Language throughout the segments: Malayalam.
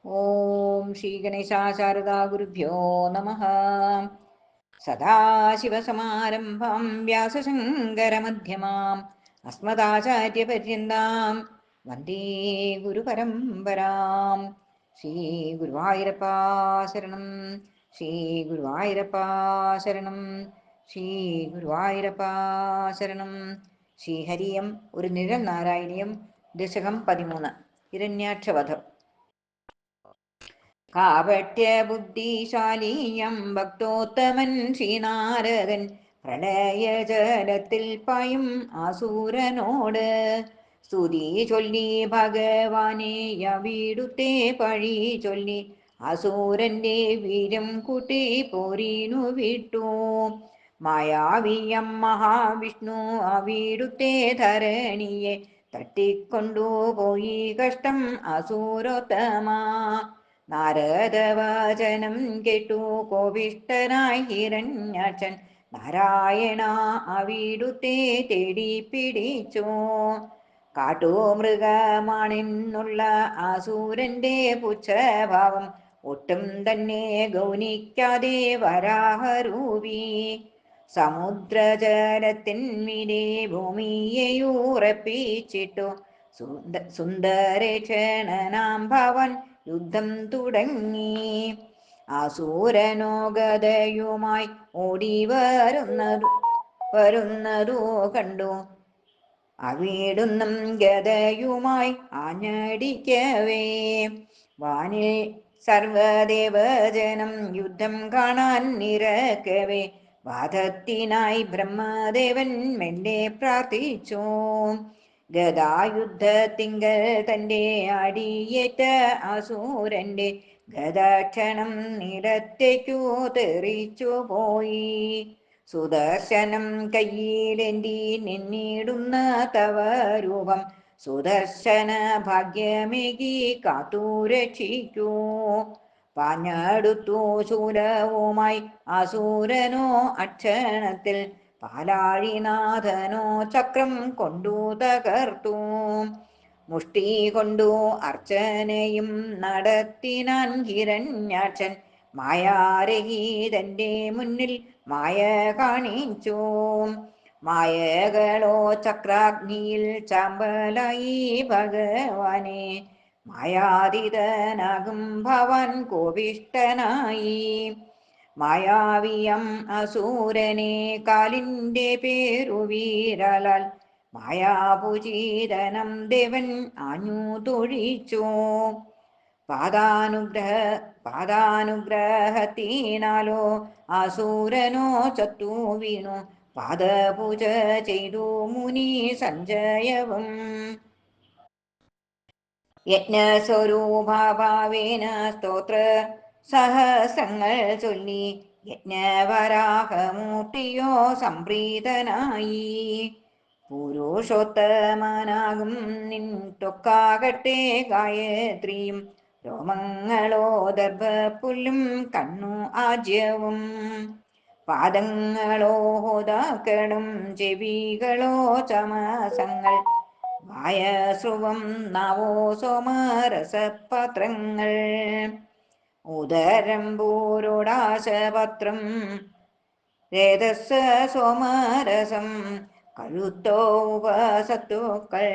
ഓം ശ്രീ ഗണേശാശാരദാ ഗുരുഭ്യോ നമഃ. സദാശിവസമാരംഭാം വ്യാസശങ്കരമധ്യമാം അസ്മദാചാര്യപര്യന്താം വന്ദേ ഗുരുപരമ്പരാം. ശ്രീ ഗുരുവായൂരപ്പാ ശരണം, ശ്രീ ഗുരുവായൂരപ്പാ ശരണം, ശ്രീ ഗുരുവായൂരപ്പാ ശരണം. ശ്രീഹരിയം ഒരു നിഴൽ നാരായണീയം ദശകം 13 ഹിരണ്യാക്ഷവധം. കാപട്യബുദ്ധിശാലീയം ഭക്തോത്തമൻ ശ്രീനാരദൻ പ്രളയജലത്തിൽ പായും ആസൂരനോട് സ്തുതി ചൊല്ലി ഭഗവാനെ അവിടുത്തെ പഴി ചൊല്ലി അസൂരന്റെ വീര്യം കൂട്ടി പോരീനു വിട്ടു. മായാവിയം മഹാവിഷ്ണു അവിടുത്തെ ധരണിയെ തട്ടിക്കൊണ്ടുപോയി കഷ്ടം അസൂരോത്തമാ. നാരദവചനം കേട്ടു കോപിഷ്ഠനായി ഹിരണ്യാക്ഷൻ നാരായണ അവിടുത്തെ തേടി പിടിച്ചു. കാട്ടുമൃഗമാണെന്നുള്ള അസൂരന്റെ പുച്ഛഭാവം ഒട്ടും തന്നെ ഗൗനിക്കാതെ വരാഹരൂപി സമുദ്രജലത്തിന്മീതെ ഭൂമിയെയുറപ്പിച്ചിട്ടു സുന്ദരേക്ഷണനാം ഭവൻ യുദ്ധം തുടങ്ങി. അസൂരനോ ഗദയുമായി ഓടി വരുന്നതു കണ്ടു. അവിടുന്നും ഗദയുമായി ആഞ്ഞടിക്കവേ വാനിൽ സർവദേവജനം യുദ്ധം കാണാൻ നിരക്കവേ വാദത്തിനായി ബ്രഹ്മദേവൻ മെല്ലെ പ്രാർത്ഥിച്ചു. ഗദായുദ്ധത്തിങ്കൽ തൻ്റെ അടിയേറ്റ അസൂരന്റെ ഗദാക്ഷണം നിലത്തേക്കു തെറിച്ചു പോയി. സുദർശനം കയ്യിലേന്തി നിന്നിടുന്ന തവ രൂപം സുദർശന ഭാഗ്യമേകി കാത്തുരക്ഷിക്കൂ. പാഞ്ഞടുത്തു ശൂലവുമായി അസൂരനോ അക്ഷണത്തിൽ പാലാഴിനാഥനോ ചക്രം കൊണ്ടു തകർത്തു. മുഷ്ടി കൊണ്ടു അർച്ചനയും നടത്തിനാൻ ഹിരണ്യാക്ഷൻ മായാരഹിതന്റെ മുന്നിൽ മായ കാണിച്ചു. മായകളോ ചക്രാഗ്നിയിൽ ചാമ്പലായി ഭഗവാനെ മായാതീതനാകും ഭവാൻ കോപിഷ്ഠനായി. മായാവിയം അസൂരനെ കാലിൻ്റെ പേരുവീരലാൽ മായാപൂജിതനം ദേവൻ ആഞ്ഞു തൊഴിച്ചു. പാദാനുഗ്രഹത്തിനാലോ അസൂരനോ ചത്തു വീണു. പാദപൂജ ചെയ്തു മുനി സഞ്ജയവും യജ്ഞസ്വരൂപഭാവേന സ്തോത്ര സഹസ്രങ്ങൾ ചൊല്ലി യജ്ഞവരാഹമൂർത്തിയോ സംപ്രീതനായി. പുരുഷോത്തമനാകും നിൻ ത്വക്കാകട്ടെ ഗായത്രിയും രോമങ്ങളോ ദർഭപ്പുല്ലും കണ്ണു ആജ്യവും പാദങ്ങളോ ഹോതാക്കളും ചെവികളോ ചമസങ്ങൾ വായസ്രുവം നാവോ സോമരസപാത്രങ്ങൾ ഉദരം പൂരോടാശപത്രം രേതസ് സോമരസം കഴുത്തോ ഉപസത്തുക്കൾ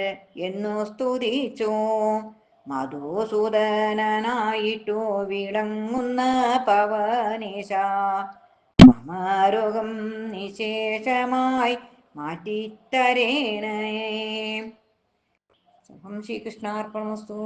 എന്നു സ്തുതിച്ചു. മധുസൂദനായിട്ടു വിളങ്ങുന്ന പവനേശ മമരോഗം നിശേഷമായി മാറ്റിത്തരേണേ. ശ്രീകൃഷ്ണാർപ്പണമസ്തു.